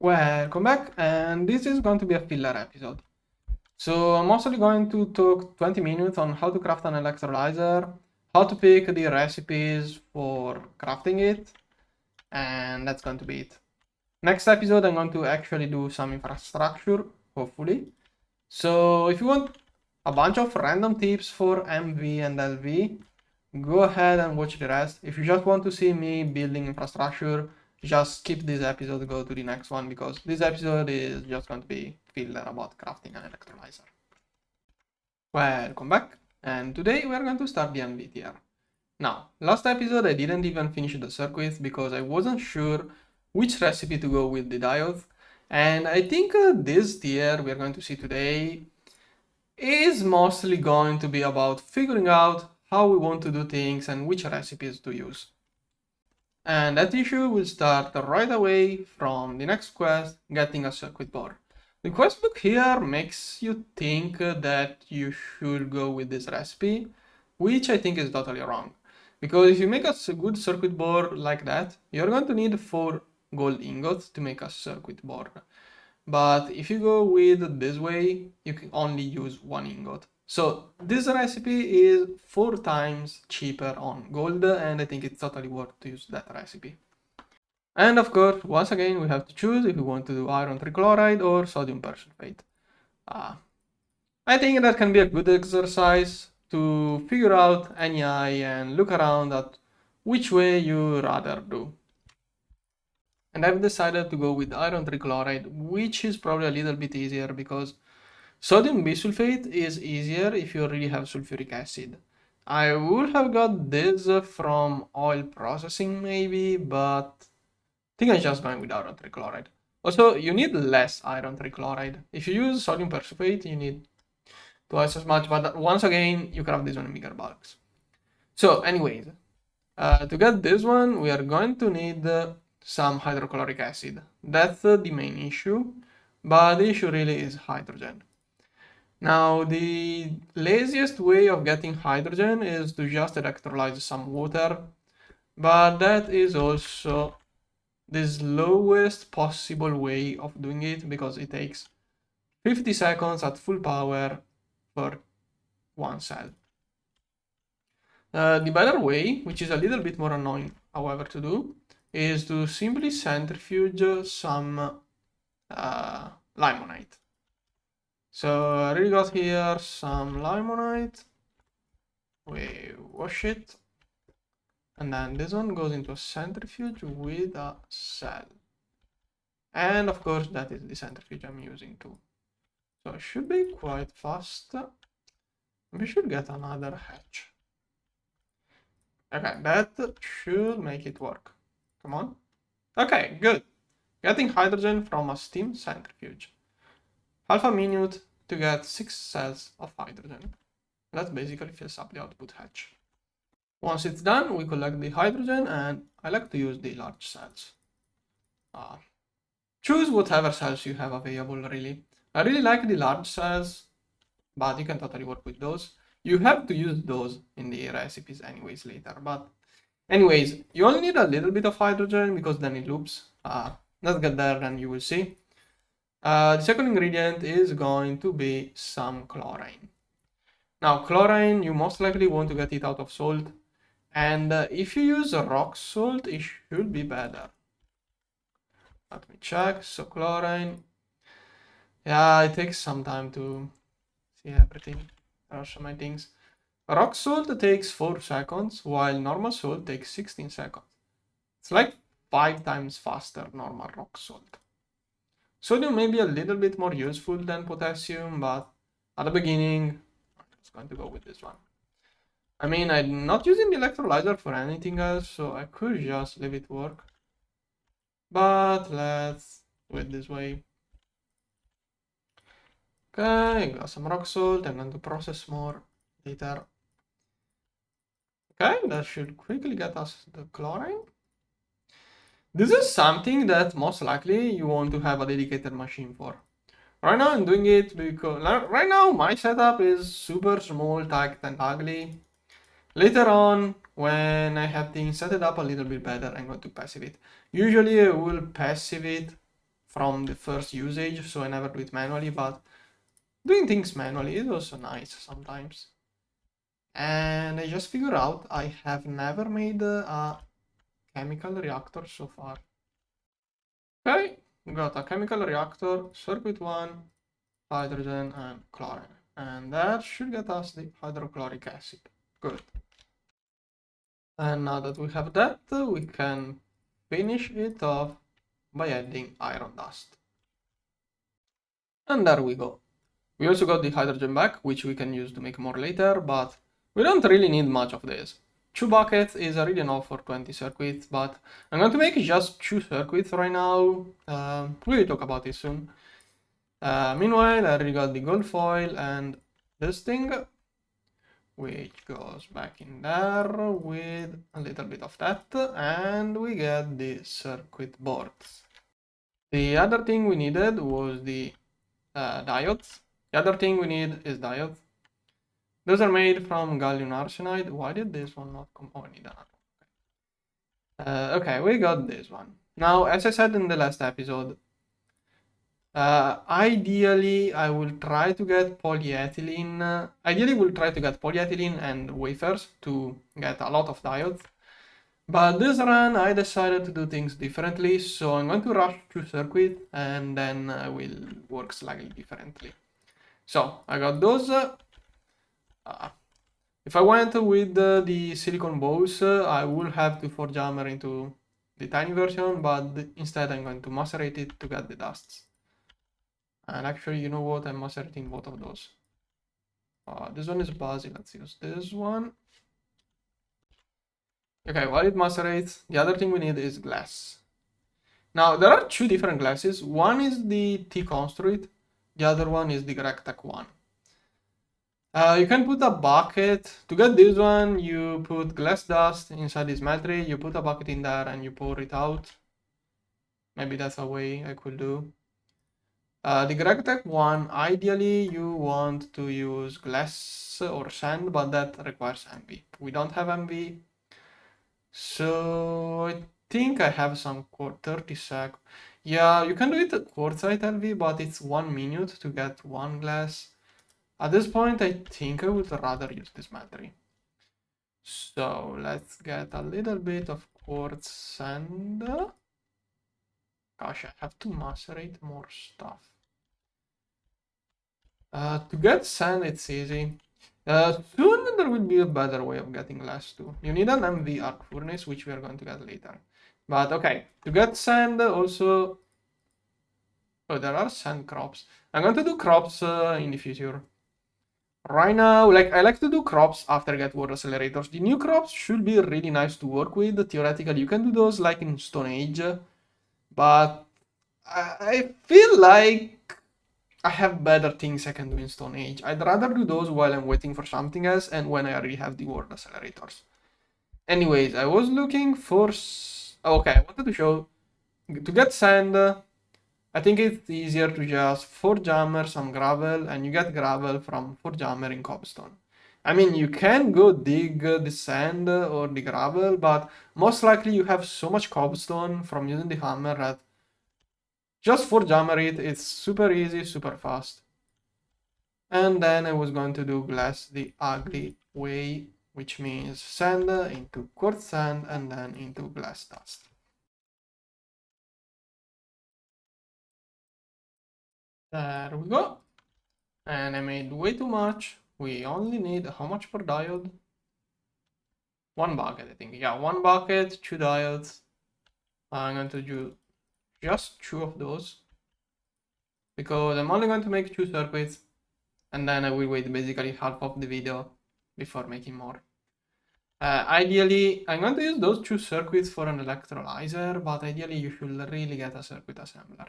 Welcome back, and this is going to be a filler episode. So I'm mostly going to talk 20 minutes on how to craft an electrolyzer, how to pick the recipes for crafting it, and that's going to be it. Next episode I'm going to actually do some infrastructure, hopefully. So if you want a bunch of random tips for MV and LV, go ahead and watch the rest. If you just want to see me building infrastructure, just skip this episode, go to the next one, because this episode is just going to be filler about crafting an electrolyzer. Welcome back, and today we are going to start the MV tier. Now, last episode I didn't even finish the circuit because I wasn't sure which recipe to go with the diode, and I think this tier we are going to see today is mostly going to be about figuring out how we want to do things and which recipes to use. And that issue will start right away from the next quest, getting a circuit board. The quest book here makes you think that you should go with this recipe, which I think is totally wrong. Because if you make a good circuit board like that, you're going to need 4 gold ingots to make a circuit board. But if you go with this way, you can only use 1 ingot. So this recipe is 4 times cheaper on gold, and I think it's totally worth to use that recipe. And of course, once again, we have to choose if we want to do iron trichloride or sodium persulfate. I think that can be a good exercise to figure out NEI and look around at which way you rather do. And I've decided to go with iron trichloride, which is probably a little bit easier because sodium bisulfate is easier if you already have sulfuric acid. I would have got this from oil processing maybe, but I think I'm just going with iron trichloride. Also, you need less iron trichloride. If you use sodium persulfate, you need twice as much, but once again, you craft this one in bigger bulks. So anyways, to get this one, we are going to need some hydrochloric acid. That's the main issue, but the issue really is hydrogen. Now, the laziest way of getting hydrogen is to just electrolyze some water, but that is also the slowest possible way of doing it because it takes 50 seconds at full power for one cell. The better way, which is a little bit more annoying, however, to do, is to simply centrifuge some limonite. So I already got here some limonite. We wash it. And then this one goes into a centrifuge with a cell. And of course, that is the centrifuge I'm using too. So it should be quite fast. We should get another hatch. Okay, that should make it work. Come on. Okay, good. Getting hydrogen from a steam centrifuge. Half a minute to get 6 cells of hydrogen. That basically fills up the output hatch. Once it's done, we collect the hydrogen, and I like to use the large cells. Choose whatever cells you have available, really. I really like the large cells, but you can totally work with those. You have to use those in the recipes anyways later, but anyways, you only need a little bit of hydrogen because then it loops. Let's get there and you will see. The second ingredient is going to be some chlorine. Now, chlorine, you most likely want to get it out of salt, and if you use rock salt, it should be better. Let me check. So chlorine, yeah, it takes some time to see everything. There are so many things. Rock salt takes 4 seconds, while normal salt takes 16 seconds. It's like 5 times faster normal rock salt. Sodium may be a little bit more useful than potassium, but at the beginning, I'm just going to go with this one. I mean, I'm not using the electrolyzer for anything else, so I could just leave it work. But let's do it this way. Okay, got some rock salt. I'm going to process more later. Okay, that should quickly get us the chlorine. This is something that most likely you want to have a dedicated machine for. Right now I'm doing it because right now my setup is super small, tight and ugly. Later on, when I have things set it up a little bit better, I'm going to passive it. Usually I will passive it from the first usage, so I never do it manually, but doing things manually is also nice sometimes. And I just figured out I have never made a chemical reactor so far. Okay, got a chemical reactor, circuit 1, hydrogen and chlorine. And that should get us the hydrochloric acid. Good. And now that we have that, we can finish it off by adding iron dust. And there we go. We also got the hydrogen back, which we can use to make more later, but we don't really need much of this. 2 buckets is already enough for 20 circuits, but I'm going to make just 2 circuits right now. We'll talk about it soon. Meanwhile, I already got the gold foil and this thing, which goes back in there with a little bit of that, and we get the circuit boards. The other thing we needed was the diodes. The other thing we need is diodes. Those are made from gallium arsenide. Why did this one not come? Oh, I need another. Okay, we got this one. Now, as I said in the last episode, ideally I will try to get polyethylene. Ideally, we'll try to get polyethylene and wafers to get a lot of diodes. But this run, I decided to do things differently, so I'm going to rush through circuit and then I will work slightly differently. So I got those. If I went with the silicon bows, I will have to forge hammer into the tiny version, but instead I'm going to macerate it to get the dusts. And actually, you know what? I'm macerating both of those. This one is buzzy. Let's use this one. Okay, while it macerates, the other thing we need is glass. Now, there are 2 different glasses. One is the T-Construit, the other one is the Rectech one. You can put a bucket. To get this one, you put glass dust inside this smeltery, you put a bucket in there and you pour it out. Maybe that's a way I could do. The Rectech one, ideally you want to use glass or sand, but that requires MV. We don't have MV. So I think I have some 30 sec. Yeah, you can do it at quartzite LV, but it's 1 minute to get 1 glass. At this point, I think I would rather use this battery. So let's get a little bit of quartz sand. Gosh, I have to macerate more stuff. To get sand, it's easy. Soon there will be a better way of getting glass too. You need an MV arc furnace, which we are going to get later. But okay, to get sand also... Oh, there are sand crops. I'm going to do crops in the future. Right now, I like to do crops after get word accelerators. The new crops should be really nice to work with. Theoretically, you can do those like in Stone Age, but I feel like I have better things I can do in Stone Age. I'd rather do those while I'm waiting for something else and when I already have the word accelerators. Anyways, I was looking for... Okay, I wanted to show... To get sand, I think it's easier to just forge hammer some gravel, and you get gravel from forge hammer in cobblestone. I mean, you can go dig the sand or the gravel, but most likely you have so much cobblestone from using the hammer that just forge hammer it, it's super easy, super fast. And then I was going to do glass the ugly way, which means sand into quartz sand and then into glass dust. There we go. And I made way too much. We only need how much per diode? 1 bucket, I think. Yeah, 1 bucket, 2 diodes. I'm going to do just 2 of those because I'm only going to make 2 circuits, and then I will wait basically half of the video before making more. Ideally, I'm going to use those 2 circuits for an electrolyzer, but ideally you should really get a circuit assembler.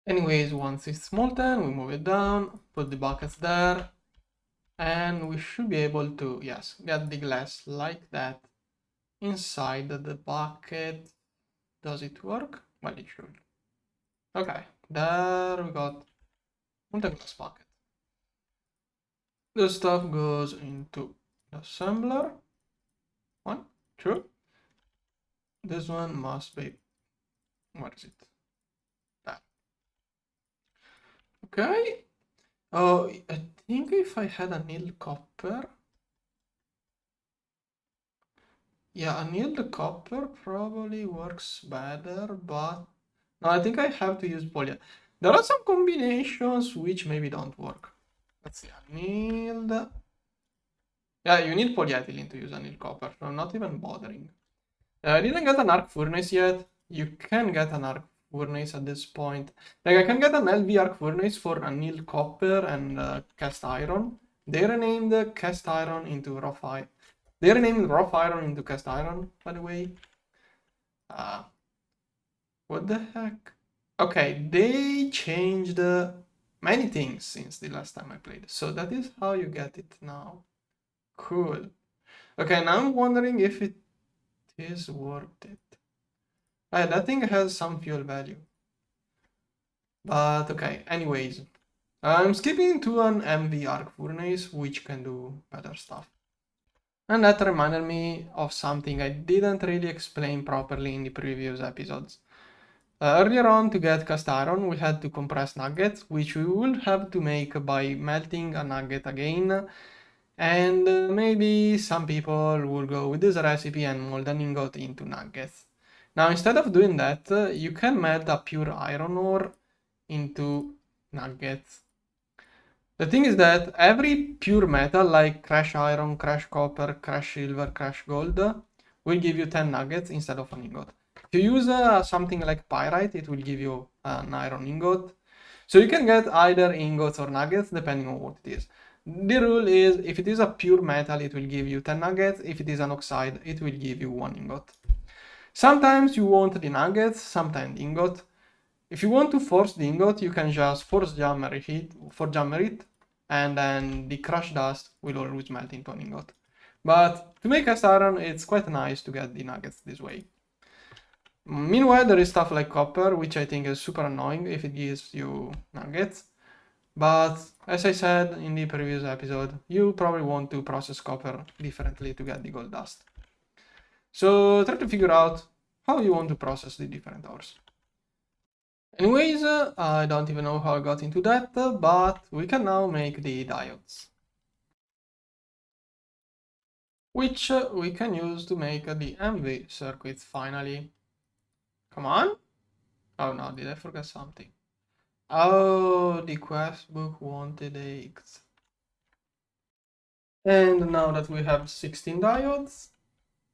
Anyways, once it's molten, we move it down, put the buckets there, and we should be able to, yes, get the glass like that inside the bucket. Does it work? Well, it should. Okay, there we got the glass bucket. The stuff goes into the assembler. 1, 2. This one must be, what is it? That. Okay. Oh, I think if I had annealed copper. Yeah, annealed copper probably works better, but no, I think I have to use poly. There are some combinations which maybe don't work. Let's see, annealed. Yeah, you need polyethylene to use annealed copper, so I'm not even bothering. I didn't get an arc furnace yet. You can get an arc furnace at this point. Like I can get an LV arc furnace for annealed copper and cast iron. They renamed the cast iron into rough iron. They renamed rough iron into cast iron, by the way. What the heck? Okay, they changed many things since the last time I played. So that is how you get it now. Cool. Okay, now I'm wondering if it is worth it. That thing has some fuel value. But okay, anyways. I'm skipping to an MV arc furnace, which can do better stuff. And that reminded me of something I didn't really explain properly in the previous episodes. Earlier on, to get cast iron, we had to compress nuggets, which we will have to make by melting a nugget again. And maybe some people will go with this recipe and mold an ingot into nuggets. Now, instead of doing that, you can melt a pure iron ore into nuggets. The thing is that every pure metal like crash iron, crash copper, crash silver, crash gold will give you 10 nuggets instead of an ingot. If you use something like pyrite, it will give you an iron ingot. So you can get either ingots or nuggets depending on what it is. The rule is if it is a pure metal, it will give you 10 nuggets. If it is an oxide, it will give you 1 ingot. Sometimes you want the nuggets, sometimes the ingot. If you want to force the ingot, you can just force jammer it, and then the crushed dust will always melt into an ingot. But to make cast iron, it's quite nice to get the nuggets this way. Meanwhile, there is stuff like copper, which I think is super annoying if it gives you nuggets. But as I said in the previous episode, you probably want to process copper differently to get the gold dust. So try to figure out how you want to process the different ores. Anyways, I don't even know how I got into that, but we can now make the diodes. Which we can use to make the MV circuits finally. Come on! Oh no, did I forget something? Oh, the quest book wanted eggs. And now that we have 16 diodes,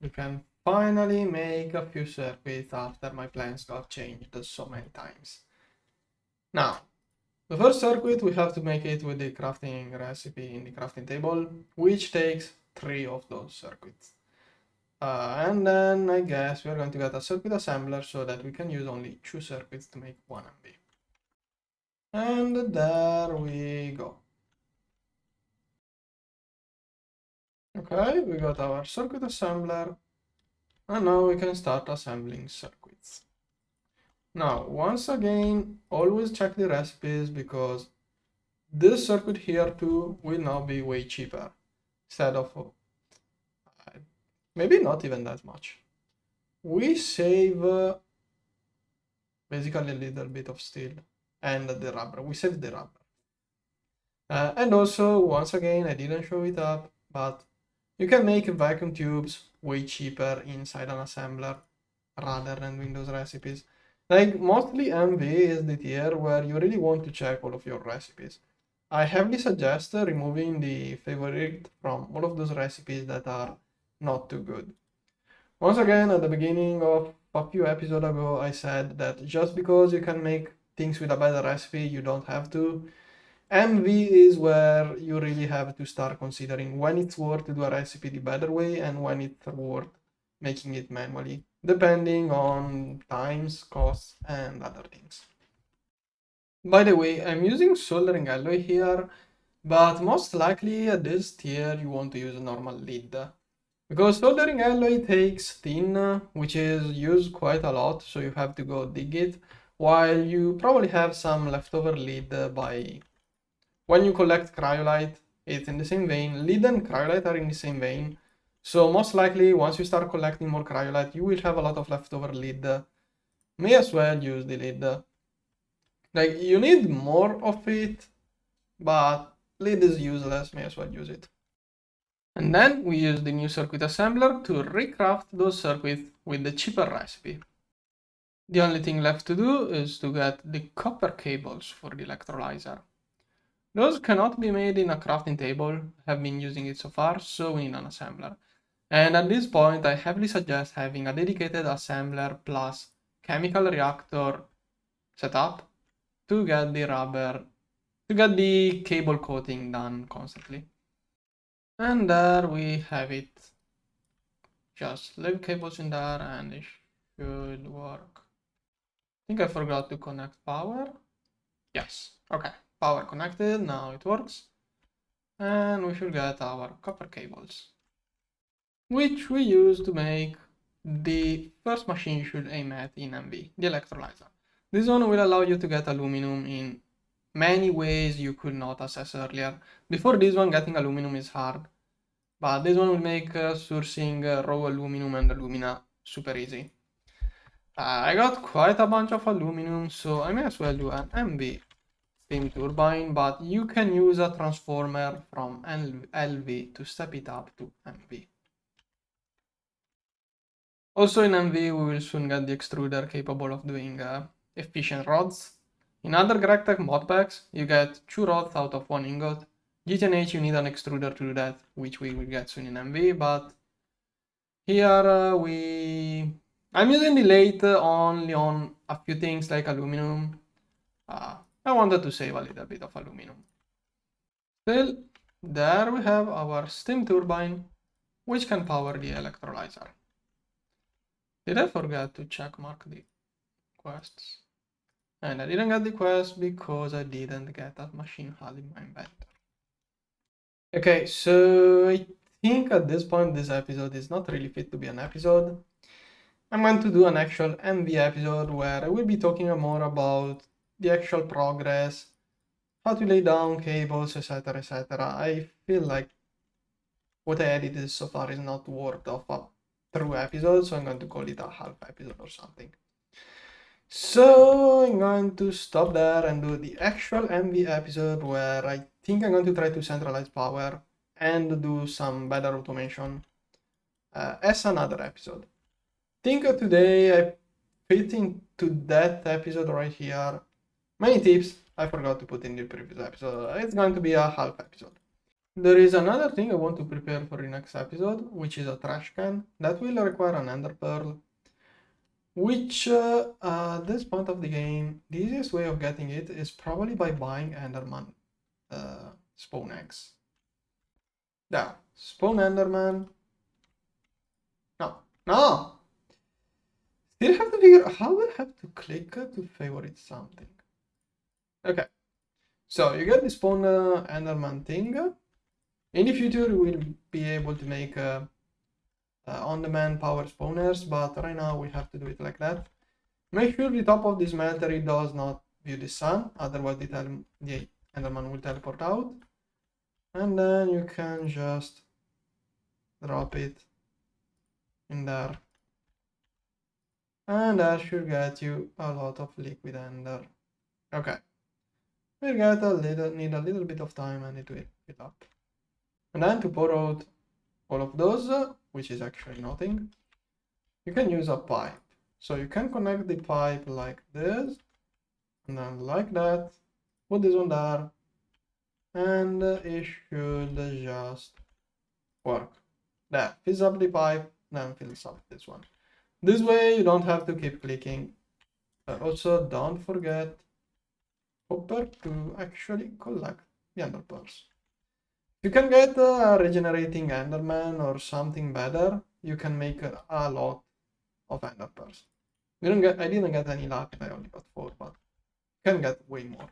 we can finally make a few circuits after my plans got changed so many times. Now, the first circuit, we have to make it with the crafting recipe in the crafting table, which takes 3 of those circuits. And then I guess we're going to get a circuit assembler so that we can use only 2 circuits to make 1 MB. And there we go. Okay, we got our circuit assembler, and now we can start assembling circuits. Now, once again, always check the recipes because this circuit here too will now be way cheaper instead of maybe not even that much. We save basically a little bit of steel and the rubber. We saved the rubber. And also, once again, I didn't show it up, but you can make vacuum tubes way cheaper inside an assembler rather than doing those recipes. Like, mostly MV is the tier where you really want to check all of your recipes. I heavily suggest removing the favorite from all of those recipes that are not too good. Once again, at the beginning of a few episodes ago, I said that just because you can make things with a better recipe, you don't have to. MV is where you really have to start considering when it's worth to do a recipe the better way and when it's worth making it manually, depending on times, costs, and other things. By the way, I'm using soldering alloy here, but most likely at this tier you want to use a normal lead. Because soldering alloy takes tin, which is used quite a lot, so you have to go dig it, while you probably have some leftover lead by... When you collect cryolite, it's in the same vein. Lead and cryolite are in the same vein, so most likely once you start collecting more cryolite, you will have a lot of leftover lead. May as well use the lead. Like, you need more of it, but lead is useless, may as well use it. And then we use the new circuit assembler to recraft those circuits with the cheaper recipe. The only thing left to do is to get the copper cables for the electrolyzer. Those cannot be made in a crafting table, have been using it so far, so we need an assembler. And at this point, I heavily suggest having a dedicated assembler plus chemical reactor setup to get the cable coating done constantly. And there we have it. Just leave cables in there and it should work. I think I forgot to connect power. Yes, okay, power connected, now it works. And we should get our copper cables, which we use to make the first machine you should aim at in MV, the electrolyzer. This one will allow you to get aluminum in many ways you could not access earlier. Before this one, getting aluminum is hard, but this one will make sourcing raw aluminum and alumina super easy. I got quite a bunch of aluminum, so I may as well do an MV steam turbine, but you can use a transformer from LV to step it up to MV. Also in MV, we will soon get the extruder capable of doing efficient rods. In other GregTech mod packs, you get 2 rods out of 1 ingot. GTNH, you need an extruder to do that, which we will get soon in MV, but here I'm using the lathe only on a few things like aluminum. I wanted to save a little bit of aluminum. Still, there we have our steam turbine, which can power the electrolyzer. Did I forget to check mark the quests? And I didn't get the quest because I didn't get that machine hull in my inventory. Okay, so I think at this point this episode is not really fit to be an episode. I'm going to do an actual MV episode where I will be talking more about the actual progress, how to lay down cables, etc, etc. I feel like what I edited so far is not worth of a true episode, so I'm going to call it a half episode or something. So I'm going to stop there and do the actual MV episode where I think I'm going to try to centralize power and do some better automation as another episode. I think today I fit into that episode right here many tips I forgot to put in the previous episode. It's going to be a half episode. There is another thing I want to prepare for the next episode, which is a trash can that will require an ender pearl, which at this point of the game, the easiest way of getting it is probably by buying enderman spawn eggs. There, spawn enderman. No! Still have to figure out how I have to click to favorite something. Okay, so you get the spawn enderman thing. In the future, you will be able to make on-demand power spawners, but right now we have to do it like that. Make sure the top of this smelter does not view the sun, otherwise the enderman will teleport out. And then you can just drop it in there. And that should get you a lot of liquid ender. Okay. We'll need a little bit of time and it will fill up. And then to pour out all of those, which is actually nothing, you can use a pipe. So you can connect the pipe like this, and then like that, put this one there, and it should just work. There, fills up the pipe, then fills up this one. This way you don't have to keep clicking. Also, don't forget Hopper to actually collect the ender pearls. You can get a regenerating enderman or something better. You can make a lot of ender pearls. I didn't get any luck, I only got 4, but you can get way more.